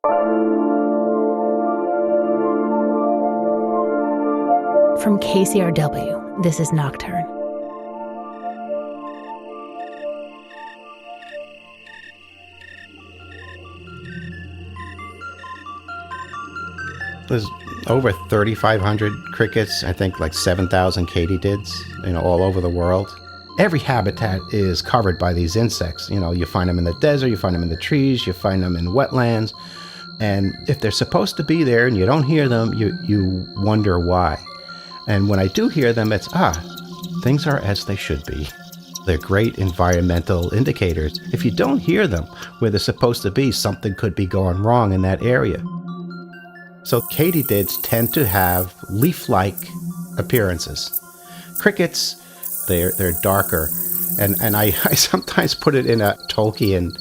From KCRW, this is Nocturne. There's over 3,500 crickets, I think like 7,000 katydids, all over the world. Every habitat is covered by these insects. You find them in the desert, you find them in the trees, you find them in wetlands. And if they're supposed to be there and you don't hear them, you wonder why. And when I do hear them, it's, things are as they should be. They're great environmental indicators. If you don't hear them where they're supposed to be, something could be going wrong in that area. So katydids tend to have leaf-like appearances. Crickets, they're darker. And I sometimes put it in a Tolkien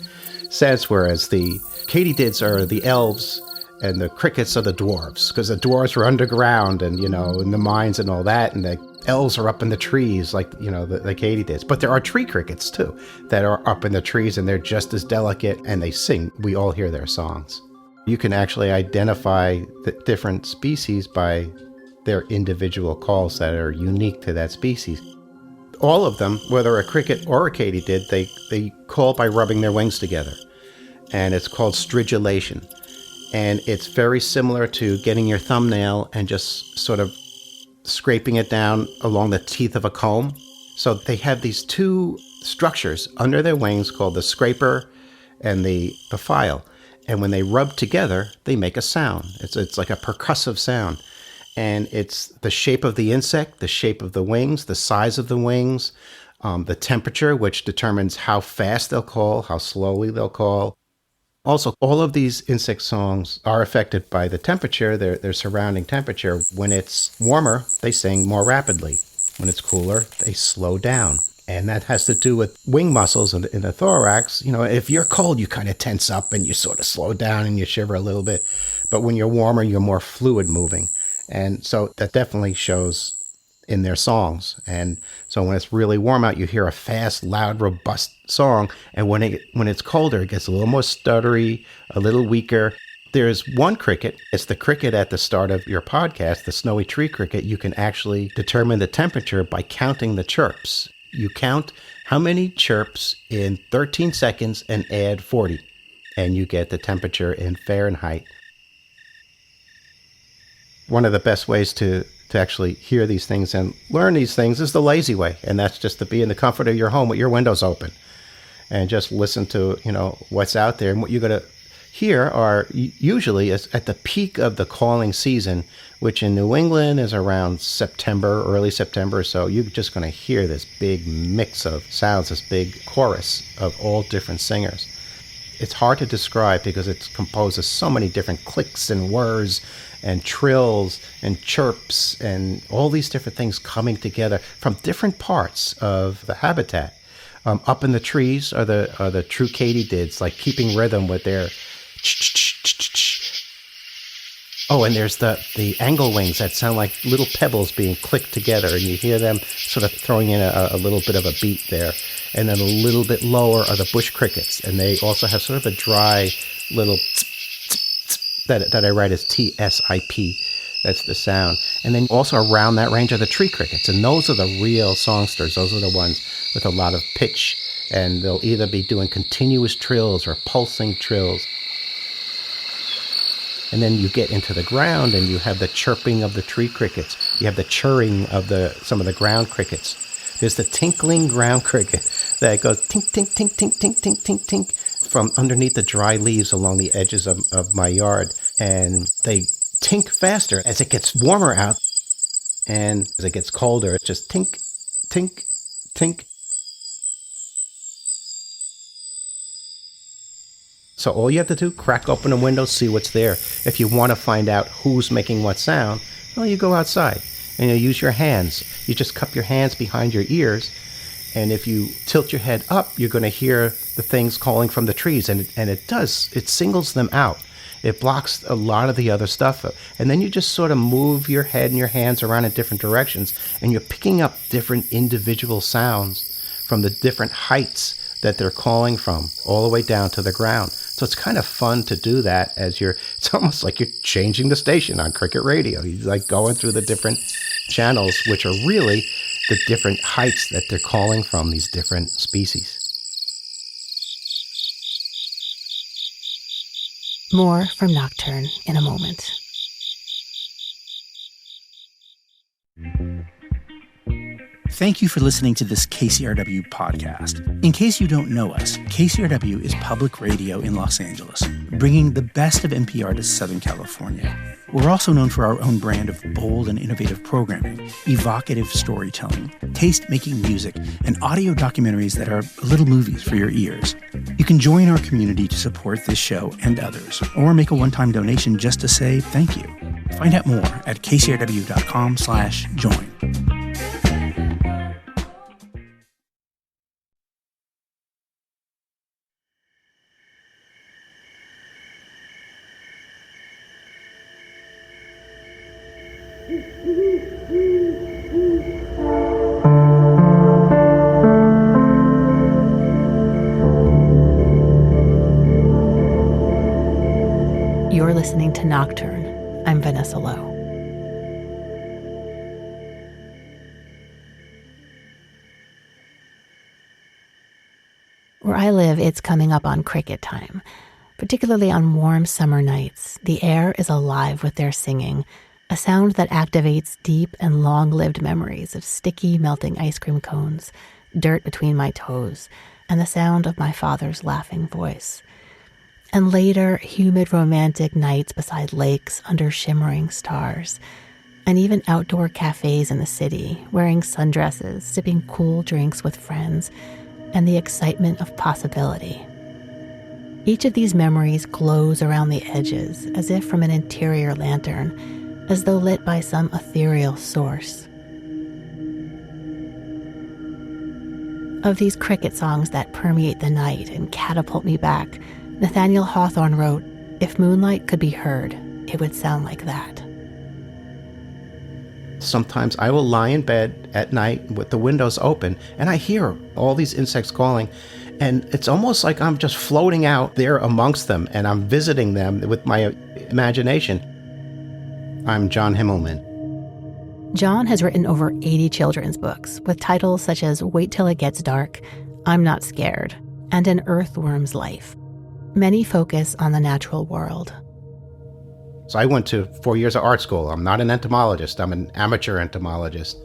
sense, whereas the katydids are the elves and the crickets are the dwarves, because the dwarves were underground and, in the mines and all that, and the elves are up in the trees like, the katydids. But there are tree crickets, too, that are up in the trees, and they're just as delicate, and they sing. We all hear their songs. You can actually identify the different species by their individual calls that are unique to that species. All of them, whether a cricket or a katydid, they call by rubbing their wings together. And it's called stridulation. And it's very similar to getting your thumbnail and just sort of scraping it down along the teeth of a comb. So they have these two structures under their wings called the scraper and the file. And when they rub together, they make a sound. It's like a percussive sound. And it's the shape of the insect, the shape of the wings, the size of the wings, the temperature, which determines how fast they'll call, how slowly they'll call. Also, all of these insect songs are affected by the temperature, their surrounding temperature. When it's warmer, they sing more rapidly. When it's cooler, they slow down. And that has to do with wing muscles in the thorax. If you're cold, you kind of tense up and you sort of slow down and you shiver a little bit. But when you're warmer, you're more fluid moving. And so that definitely shows in their songs. And so when it's really warm out, you hear a fast, loud, robust song. And when it's colder, it gets a little more stuttery, a little weaker. There's one cricket. It's the cricket at the start of your podcast, the snowy tree cricket. You can actually determine the temperature by counting the chirps. You count how many chirps in 13 seconds and add 40, and you get the temperature in Fahrenheit. One of the best ways to actually hear these things and learn these things is the lazy way, and that's just to be in the comfort of your home with your windows open and just listen to, what's out there. And what you're going to hear are usually at the peak of the calling season, which in New England is around September, early September. So you're just going to hear this big mix of sounds, this big chorus of all different singers. It's hard to describe because it's composed of so many different clicks and whirs and trills and chirps and all these different things coming together from different parts of the habitat. Up in the trees are the true katydids, like keeping rhythm with their Oh, and there's the angle wings that sound like little pebbles being clicked together, and you hear them sort of throwing in a little bit of a beat there. And then a little bit lower are the bush crickets, and they also have sort of a dry little that I write as T-S-I-P. That's the sound. And then also around that range are the tree crickets, and those are the real songsters. Those are the ones with a lot of pitch, and they'll either be doing continuous trills or pulsing trills. And then you get into the ground and you have the chirping of the tree crickets. You have the churring of some of the ground crickets. There's the tinkling ground cricket that goes tink, tink, tink, tink, tink, tink, tink, tink from underneath the dry leaves along the edges of my yard. And they tink faster as it gets warmer out. And as it gets colder, it's just tink, tink, tink. So all you have to do, crack open a window, see what's there. If you want to find out who's making what sound, well, you go outside and you use your hands. You just cup your hands behind your ears, and if you tilt your head up, you're going to hear the things calling from the trees, and it singles them out. It blocks a lot of the other stuff. And then you just sort of move your head and your hands around in different directions, and you're picking up different individual sounds from the different heights that they're calling from all the way down to the ground. So it's kind of fun to do that it's almost like you're changing the station on cricket radio. You're like going through the different channels, which are really the different heights that they're calling from, these different species. More from Nocturne in a moment. Thank you for listening to this KCRW podcast. In case you don't know us, KCRW is public radio in Los Angeles, bringing the best of NPR to Southern California. We're also known for our own brand of bold and innovative programming, evocative storytelling, taste-making music, and audio documentaries that are little movies for your ears. You can join our community to support this show and others, or make a one-time donation just to say thank you. Find out more at kcrw.com/join. You're listening to Nocturne. I'm Vanessa Lowe. Where I live, it's coming up on cricket time. Particularly on warm summer nights, the air is alive with their singing, a sound that activates deep and long-lived memories of sticky, melting ice cream cones, dirt between my toes, and the sound of my father's laughing voice. And later, humid romantic nights beside lakes under shimmering stars, and even outdoor cafes in the city, wearing sundresses, sipping cool drinks with friends, and the excitement of possibility. Each of these memories glows around the edges, as if from an interior lantern, as though lit by some ethereal source. Of these cricket songs that permeate the night and catapult me back, Nathaniel Hawthorne wrote, "If moonlight could be heard, it would sound like that." Sometimes I will lie in bed at night with the windows open, and I hear all these insects calling, and it's almost like I'm just floating out there amongst them, and I'm visiting them with my imagination. I'm John Himmelman. John has written over 80 children's books with titles such as Wait Till It Gets Dark, I'm Not Scared, and An Earthworm's Life. Many focus on the natural world. So I went to 4 years of art school. I'm not an entomologist. I'm an amateur entomologist.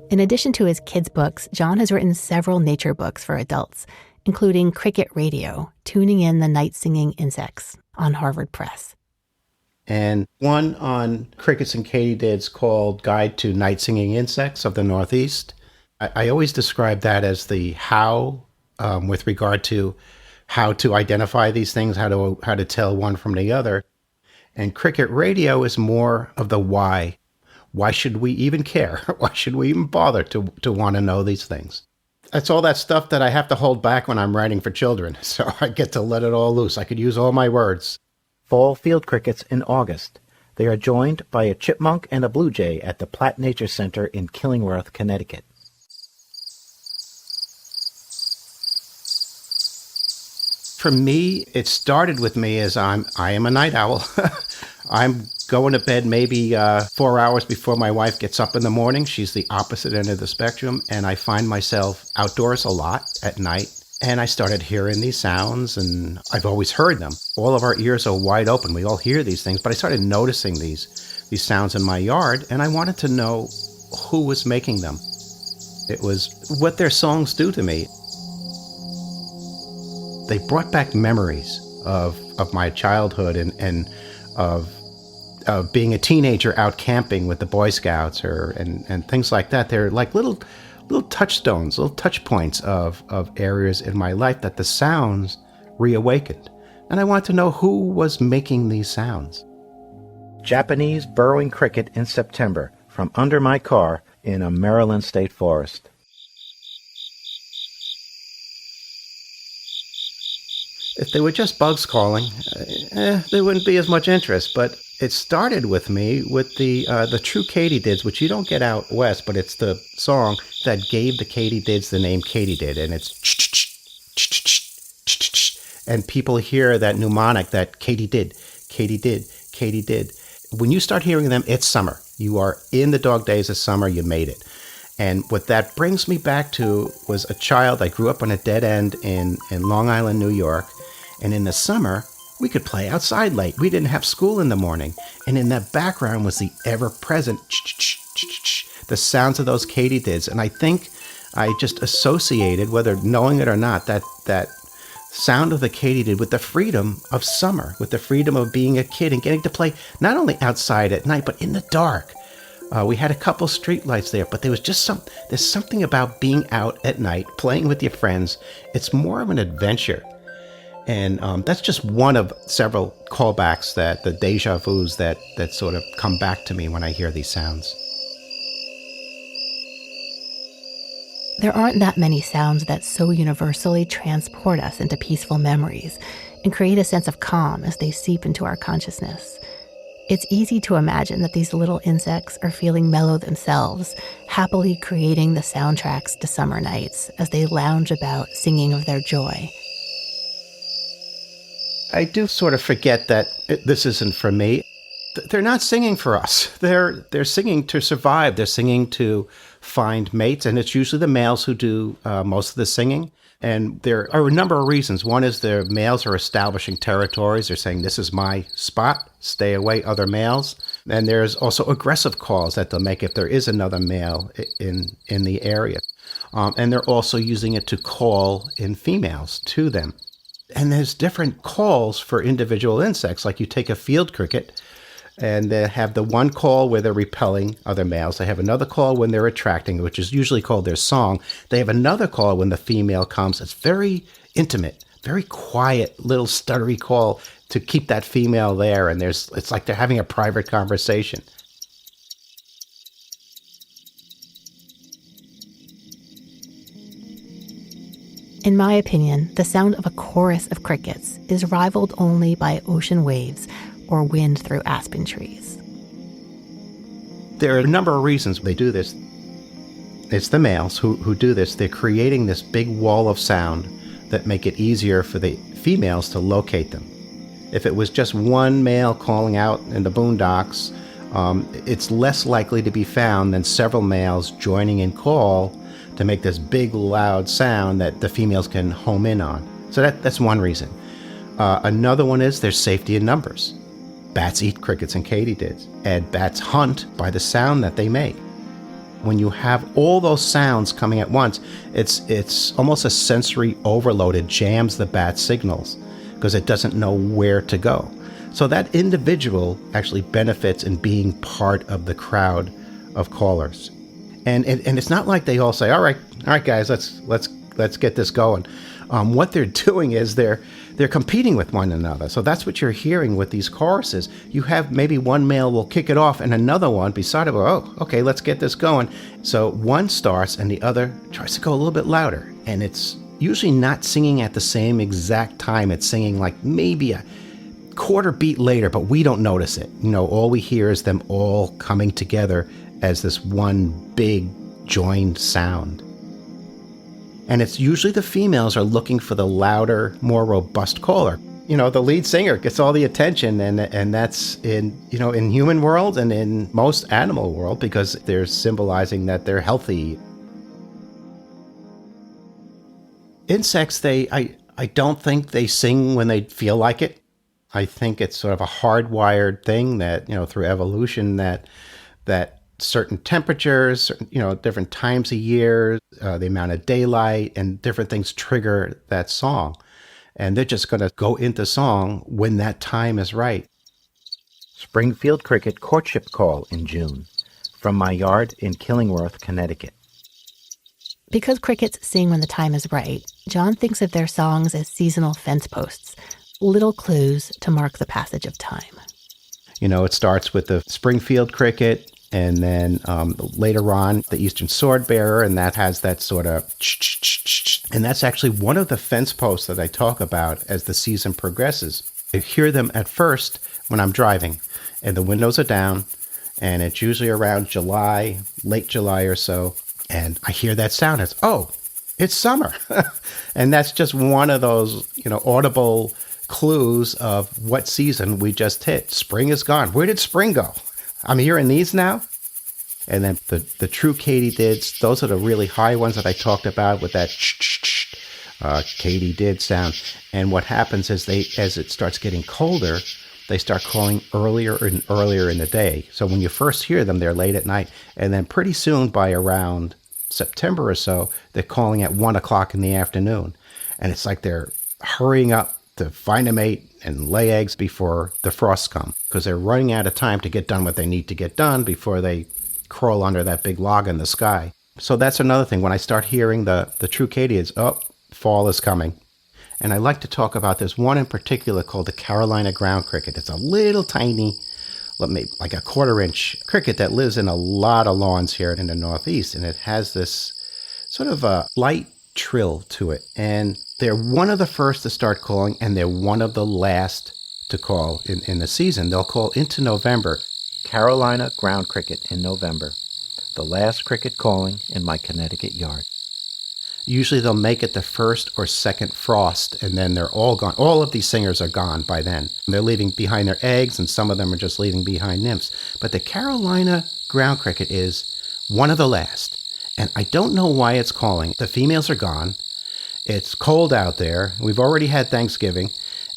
In addition to his kids' books, John has written several nature books for adults, including Cricket Radio, Tuning in the Night-Singing Insects, on Harvard Press. And one on crickets and katydids called Guide to Night-Singing Insects of the Northeast. I always describe that as the how, with regard to how to identify these things, how to tell one from the other. And cricket radio is more of the why. Why should we even care? Why should we even bother to want to know these things? That's all that stuff that I have to hold back when I'm writing for children, so I get to let it all loose. I could use all my words. Fall field crickets in August. They are joined by a chipmunk and a blue jay at the Platt Nature Center in Killingworth, Connecticut. For me, it started with me as I am a night owl. I'm going to bed maybe 4 hours before my wife gets up in the morning. She's the opposite end of the spectrum, and I find myself outdoors a lot at night. And I started hearing these sounds, and I've always heard them. All of our ears are wide open. We all hear these things, but I started noticing these sounds in my yard, and I wanted to know who was making them. It was what their songs do to me. They brought back memories of my childhood and of being a teenager out camping with the Boy Scouts and things like that. They're like little touchstones, little touch points of areas in my life that the sounds reawakened. And I wanted to know who was making these sounds. Japanese burrowing cricket in September from under my car in a Maryland state forest. If they were just bugs calling, there wouldn't be as much interest. But it started with me with the true katydids, which you don't get out west, but it's the song that gave the katydids the name katydid, and it's and people hear that mnemonic that Katie did, Katie did, Katie did. When you start hearing them, it's summer. You are in the dog days of summer. You made it. And what that brings me back to was a child. I grew up on a dead end in Long Island, New York. And in the summer, we could play outside late. We didn't have school in the morning. And in that background was the ever-present the sounds of those katydids. And I think I just associated, whether knowing it or not, that sound of the katydid with the freedom of summer, with the freedom of being a kid and getting to play not only outside at night, but in the dark. We had a couple street lights there, but there was just there's something about being out at night, playing with your friends. It's more of an adventure. And that's just one of several callbacks, that the deja vus that sort of come back to me when I hear these sounds. There aren't that many sounds that so universally transport us into peaceful memories and create a sense of calm as they seep into our consciousness. It's easy to imagine that these little insects are feeling mellow themselves, happily creating the soundtracks to summer nights as they lounge about singing of their joy. I do sort of forget that this isn't for me. They're not singing for us. They're singing to survive. They're singing to find mates, and it's usually the males who do most of the singing. And there are a number of reasons. One is the males are establishing territories. They're saying, this is my spot, stay away, other males. And there's also aggressive calls that they'll make if there is another male in the area. And they're also using it to call in females to them. And there's different calls for individual insects. Like you take a field cricket, and they have the one call where they're repelling other males. They have another call when they're attracting, which is usually called their song. They have another call when the female comes. It's very intimate, very quiet, little stuttery call to keep that female there. And it's like they're having a private conversation. In my opinion, the sound of a chorus of crickets is rivaled only by ocean waves or wind through aspen trees. There are a number of reasons they do this. It's the males who do this. They're creating this big wall of sound that make it easier for the females to locate them. If it was just one male calling out in the boondocks, it's less likely to be found than several males joining in call to make this big loud sound that the females can home in on. So that's one reason. Another one is there's safety in numbers. Bats eat crickets and katydids, and bats hunt by the sound that they make. When you have all those sounds coming at once, it's almost a sensory overload. It jams the bat's signals because it doesn't know where to go. So that individual actually benefits in being part of the crowd of callers. And it's not like they all say, all right, guys, let's get this going. What they're doing is they're competing with one another. So that's what you're hearing with these choruses. You have maybe one male will kick it off and another one beside it will, oh, okay, let's get this going. So one starts and the other tries to go a little bit louder. And it's usually not singing at the same exact time. It's singing like maybe a quarter beat later, but we don't notice it. All we hear is them all coming together as this one big joined sound. And it's usually the females are looking for the louder, more robust caller. The lead singer gets all the attention, and that's in human world and in most animal world because they're symbolizing that they're healthy. Insects, I don't think they sing when they feel like it. I think it's sort of a hardwired thing that, through evolution that certain temperatures, different times of year, the amount of daylight and different things trigger that song. And they're just going to go into song when that time is right. Springfield cricket courtship call in June from my yard in Killingworth, Connecticut. Because crickets sing when the time is right, John thinks of their songs as seasonal fence posts, little clues to mark the passage of time. It starts with the Springfield cricket, and then later on, the Eastern sword bearer, and that has that sort of and that's actually one of the fence posts that I talk about as the season progresses. I hear them at first when I'm driving, and the windows are down, and it's usually around July, late July or so, and I hear that sound. It's, oh, it's summer. And that's just one of those, audible clues of what season we just hit. Spring is gone. Where did spring go? I'm hearing these now. And then the true katydids, those are the really high ones that I talked about with that katydid sound. And what happens is as it starts getting colder, they start calling earlier and earlier in the day. So when you first hear them, they're late at night. And then pretty soon, by around September or so, they're calling at 1 o'clock in the afternoon. And it's like they're hurrying up to find a mate and lay eggs before the frosts come, because they're running out of time to get done what they need to get done before they crawl under that big log in the sky. So that's another thing. When I start hearing the true katydids, fall is coming. And I like to talk about this one in particular called the Carolina ground cricket. It's a little tiny, like a 1/4-inch cricket that lives in a lot of lawns here in the Northeast. And it has this sort of a light trill to it. And they're one of the first to start calling, and they're one of the last to call in the season. They'll call into November. Carolina ground cricket in November. The last cricket calling in my Connecticut yard. Usually they'll make it the first or second frost, and then they're all gone. All of these singers are gone by then. They're leaving behind their eggs, and some of them are just leaving behind nymphs. But the Carolina ground cricket is one of the last. And I don't know why it's calling. The females are gone. It's cold out there. We've already had Thanksgiving.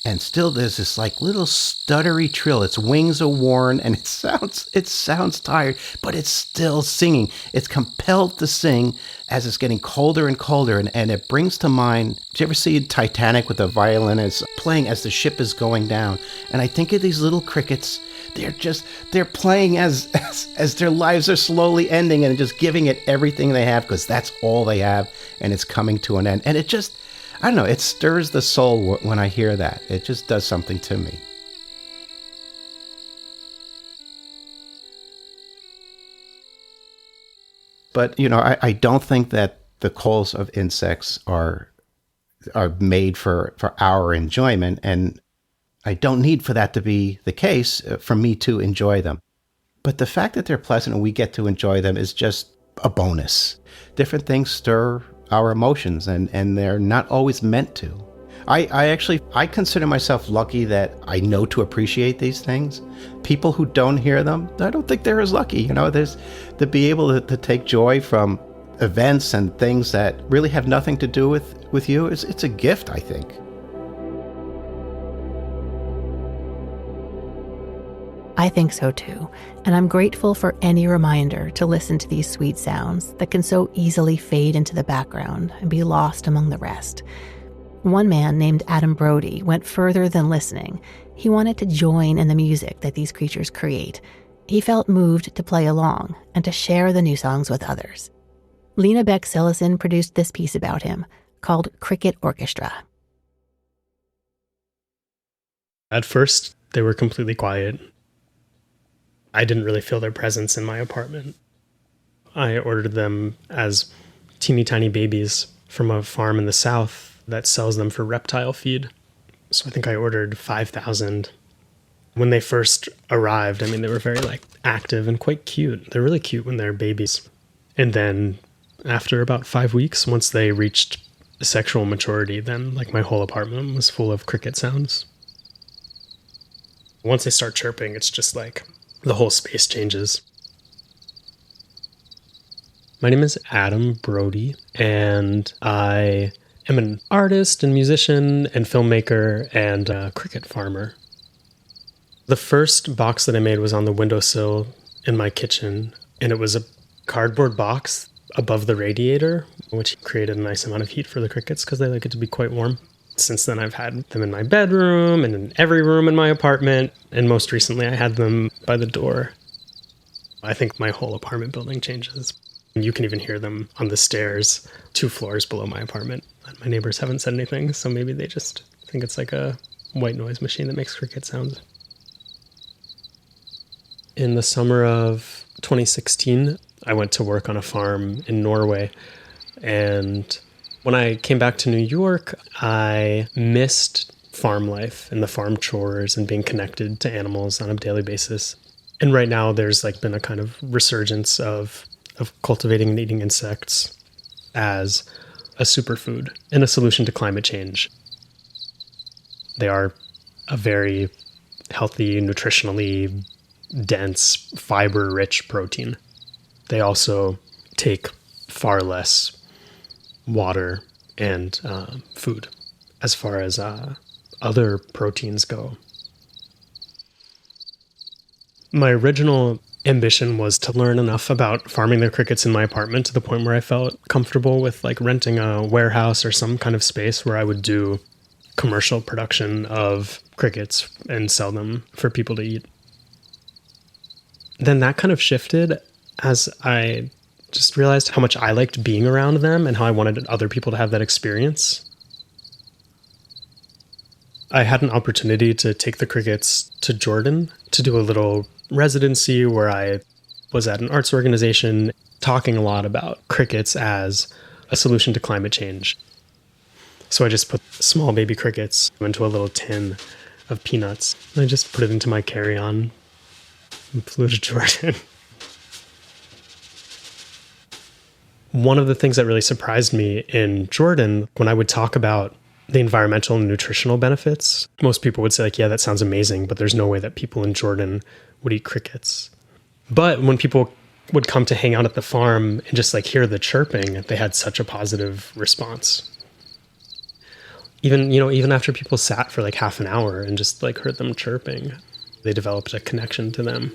And still there's this like little stuttery trill. Its wings are worn and it sounds tired, but it's still singing. It's compelled to sing as it's getting colder and colder. And it brings to mind, did you ever see Titanic with the violinist playing as the ship is going down? And I think of these little crickets. They're playing as their lives are slowly ending and just giving it everything they have, because that's all they have, and it's coming to an end. And it just, I don't know, it stirs the soul when I hear that. It just does something to me. But, I don't think that the calls of insects are made for our enjoyment, and I don't need for that to be the case for me to enjoy them. But the fact that they're pleasant and we get to enjoy them is just a bonus. Different things stir our emotions, and they're not always meant to. I consider myself lucky that I know to appreciate these things. People who don't hear them, I don't think they're as lucky. There's to be able to take joy from events and things that really have nothing to do with you. It's a gift, I think. I think so too, and I'm grateful for any reminder to listen to these sweet sounds that can so easily fade into the background and be lost among the rest. One man named Adam Brody went further than listening. He wanted to join in the music that these creatures create. He felt moved to play along and to share the new songs with others. Lena Beck-Sillison produced this piece about him, called Cricket Orchestra. At first, they were completely quiet. I didn't really feel their presence in my apartment. I ordered them as teeny tiny babies from a farm in the south that sells them for reptile feed. So I think I ordered 5,000. When they first arrived, they were very active and quite cute. They're really cute when they're babies. And then after about 5 weeks, once they reached sexual maturity, then my whole apartment was full of cricket sounds. Once they start chirping, it's just the whole space changes. My name is Adam Brody, and I am an artist and musician and filmmaker and a cricket farmer. The first box that I made was on the windowsill in my kitchen, and it was a cardboard box above the radiator, which created a nice amount of heat for the crickets because they like it to be quite warm. Since then, I've had them in my bedroom and in every room in my apartment, and most recently I had them by the door. I think my whole apartment building changes. You can even hear them on the stairs 2 floors below my apartment. My neighbors haven't said anything, so maybe they just think it's like a white noise machine that makes cricket sounds. In the summer of 2016, I went to work on a farm in Norway, and when I came back to New York, I missed farm life and the farm chores and being connected to animals on a daily basis. And right now there's been a kind of resurgence of cultivating and eating insects as a superfood and a solution to climate change. They are a very healthy, nutritionally dense, fiber-rich protein. They also take far less water and food as far as other proteins go. My original ambition was to learn enough about farming the crickets in my apartment to the point where I felt comfortable with like renting a warehouse or some kind of space where I would do commercial production of crickets and sell them for people to eat. Then that kind of shifted as I just realized how much I liked being around them and how I wanted other people to have that experience. I had an opportunity to take the crickets to Jordan to do a little residency where I was at an arts organization talking a lot about crickets as a solution to climate change. So I just put small baby crickets into a little tin of peanuts. I just put it into my carry-on and flew to Jordan. One of the things that really surprised me in Jordan, when I would talk about the environmental and nutritional benefits, most people would say like, yeah, that sounds amazing, but there's no way that people in Jordan would eat crickets. But when people would come to hang out at the farm and just like hear the chirping, they had such a positive response. Even after people sat for like half an hour and just like heard them chirping, they developed a connection to them.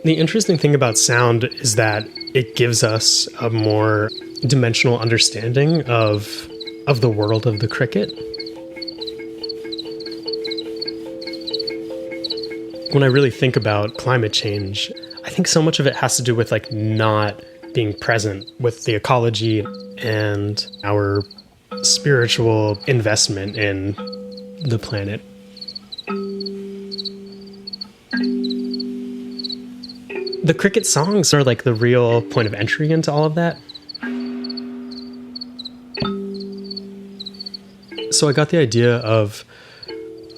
The interesting thing about sound is that it gives us a more dimensional understanding of the world of the cricket. When I really think about climate change, I think so much of it has to do with like not being present with the ecology and our spiritual investment in the planet. The cricket songs are like the real point of entry into all of that. So I got the idea of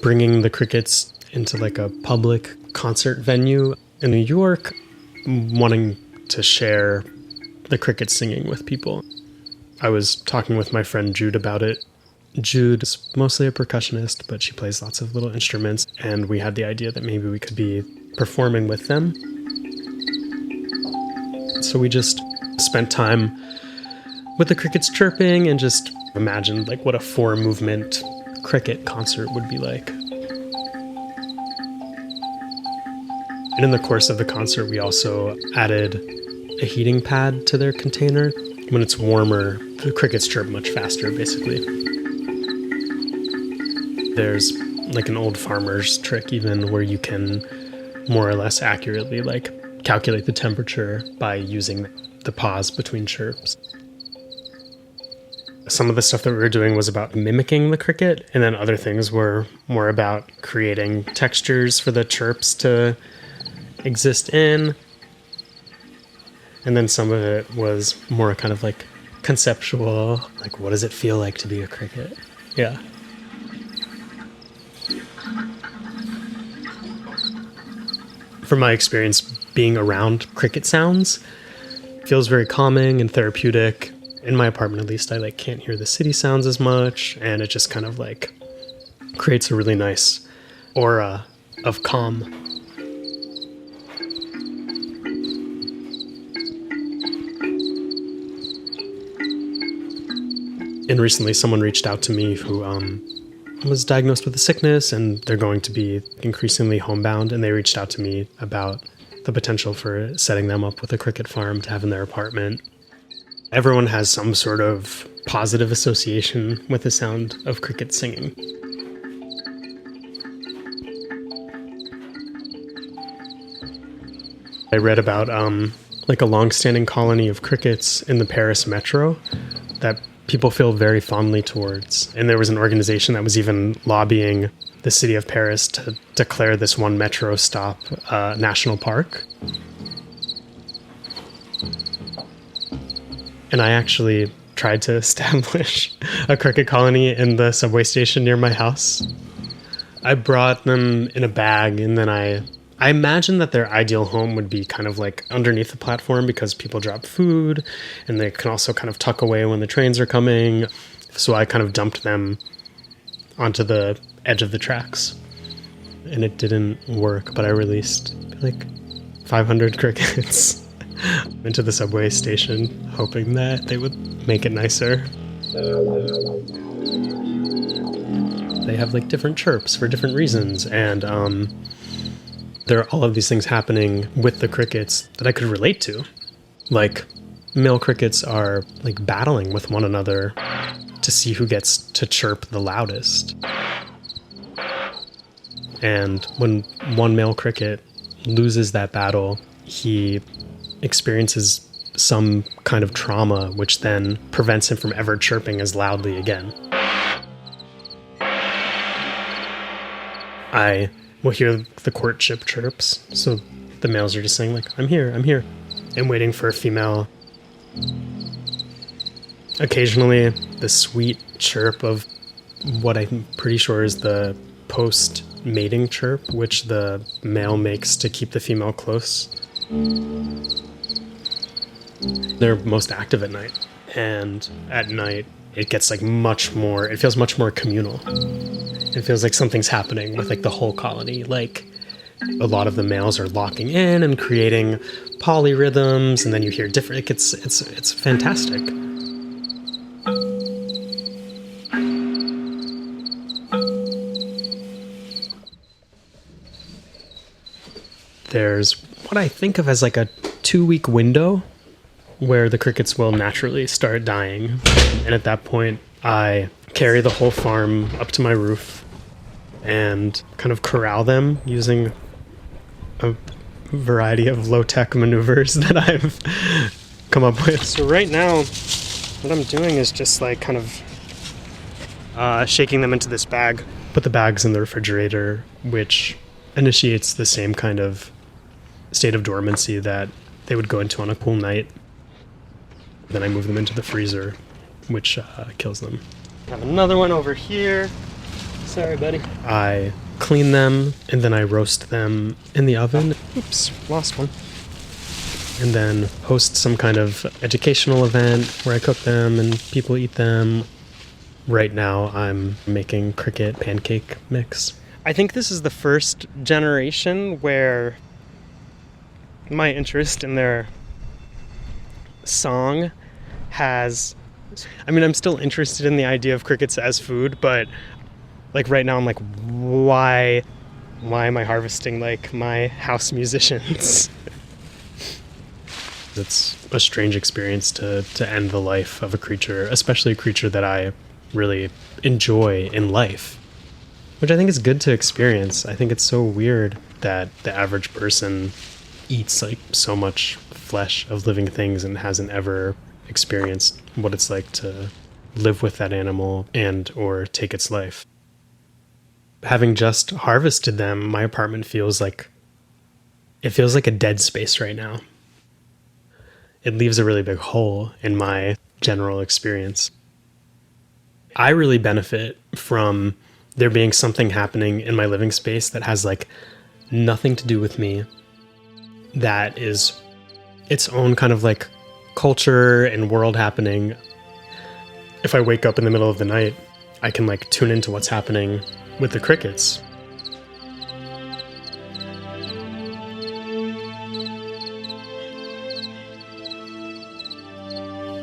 bringing the crickets into like a public concert venue in New York, wanting to share the cricket singing with people. I was talking with my friend Jude about it. Jude is mostly a percussionist, but she plays lots of little instruments, and we had the idea that maybe we could be performing with them. So we just spent time with the crickets chirping and just imagined like what a 4-movement cricket concert would be like. And in the course of the concert, we also added a heating pad to their container. When it's warmer, the crickets chirp much faster, basically. There's like an old farmer's trick even where you can more or less accurately like calculate the temperature by using the pause between chirps. Some of the stuff that we were doing was about mimicking the cricket, and then other things were more about creating textures for the chirps to exist in. And then some of it was more kind of like conceptual, like what does it feel like to be a cricket? Yeah. From my experience being around cricket sounds, it feels very calming and therapeutic. In my apartment, at least, I like can't hear the city sounds as much, and it just kind of like creates a really nice aura of calm. And recently someone reached out to me who was diagnosed with a sickness, and they're going to be increasingly homebound, and they reached out to me about the potential for setting them up with a cricket farm to have in their apartment. Everyone has some sort of positive association with the sound of cricket singing. I read about like a long-standing colony of crickets in the Paris metro that people feel very fondly towards. And there was an organization that was even lobbying the city of Paris to declare this one metro stop national park. And I actually tried to establish a cricket colony in the subway station near my house. I brought them in a bag, and then I I imagine that their ideal home would be kind of like underneath the platform because people drop food and they can also kind of tuck away when the trains are coming. So I kind of dumped them onto the edge of the tracks. And it didn't work, but I released like 500 crickets into the subway station, hoping that they would make it nicer. They have like different chirps for different reasons, and there are all of these things happening with the crickets that I could relate to. Like, male crickets are like battling with one another to see who gets to chirp the loudest. And when one male cricket loses that battle, he experiences some kind of trauma, which then prevents him from ever chirping as loudly again. I will hear the courtship chirps, so the males are just saying like, I'm here, and waiting for a female. Occasionally, the sweet chirp of what I'm pretty sure is the post-mating chirp, which the male makes to keep the female close. They're most active at night, and at night it gets like it feels much more communal. It feels like something's happening with like the whole colony. Like a lot of the males are locking in and creating polyrhythms, and then you hear different. It's fantastic. There's what I think of as like a 2-week window where the crickets will naturally start dying, and at that point I carry the whole farm up to my roof and kind of corral them using a variety of low-tech maneuvers that I've come up with. So right now, what I'm doing is just like kind of shaking them into this bag. Put the bags in the refrigerator, which initiates the same kind of state of dormancy that they would go into on a cool night. Then I move them into the freezer, which kills them. I have another one over here. Sorry, buddy. I clean them, and then I roast them in the oven. Oops, lost one. And then host some kind of educational event where I cook them and people eat them. Right now, I'm making cricket pancake mix. I think this is the first generation where my interest in their song has... I'm still interested in the idea of crickets as food, but like right now I'm like, why am I harvesting like my house musicians? It's a strange experience to end the life of a creature, especially a creature that I really enjoy in life, which I think is good to experience. I think it's so weird that the average person eats like so much flesh of living things and hasn't ever experienced what it's like to live with that animal and or take its life. Having just harvested them, my apartment feels like a dead space right now. It leaves a really big hole in my general experience. I really benefit from there being something happening in my living space that has like nothing to do with me, that is its own kind of like culture and world happening. If I wake up in the middle of the night, I can like tune into what's happening with the crickets.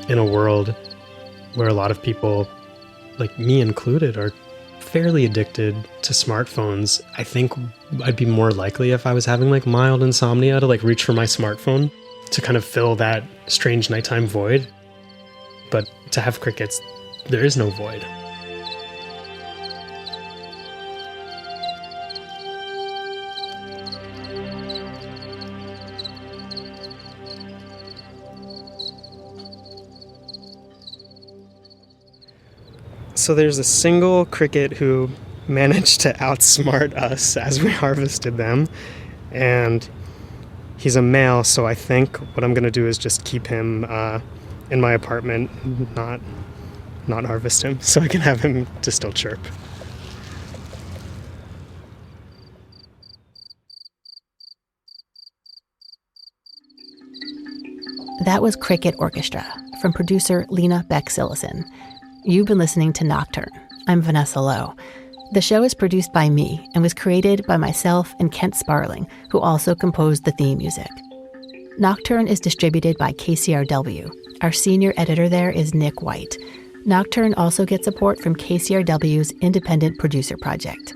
In a world where a lot of people, like me included, are fairly addicted to smartphones, I think I'd be more likely if I was having like mild insomnia to like reach for my smartphone to kind of fill that strange nighttime void. But to have crickets, there is no void. So there's a single cricket who managed to outsmart us as we harvested them, and he's a male, so I think what I'm going to do is just keep him in my apartment, not harvest him, so I can have him to still chirp. That was Cricket Orchestra from producer Lena Beck-Sillison. You've been listening to Nocturne. I'm Vanessa Lowe. The show is produced by me and was created by myself and Kent Sparling, who also composed the theme music. Nocturne is distributed by KCRW. Our senior editor there is Nick White. Nocturne also gets support from KCRW's Independent Producer Project.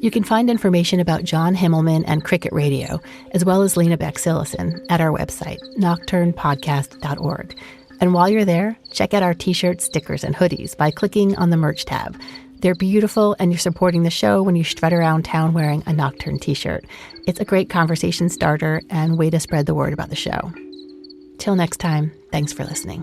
You can find information about John Himmelman and Cricket Radio, as well as Lena Beck-Sillison, at our website, nocturnepodcast.org. And while you're there, check out our t-shirts, stickers, and hoodies by clicking on the merch tab. They're beautiful, and you're supporting the show when you strut around town wearing a Nocturne t-shirt. It's a great conversation starter and way to spread the word about the show. Till next time, thanks for listening.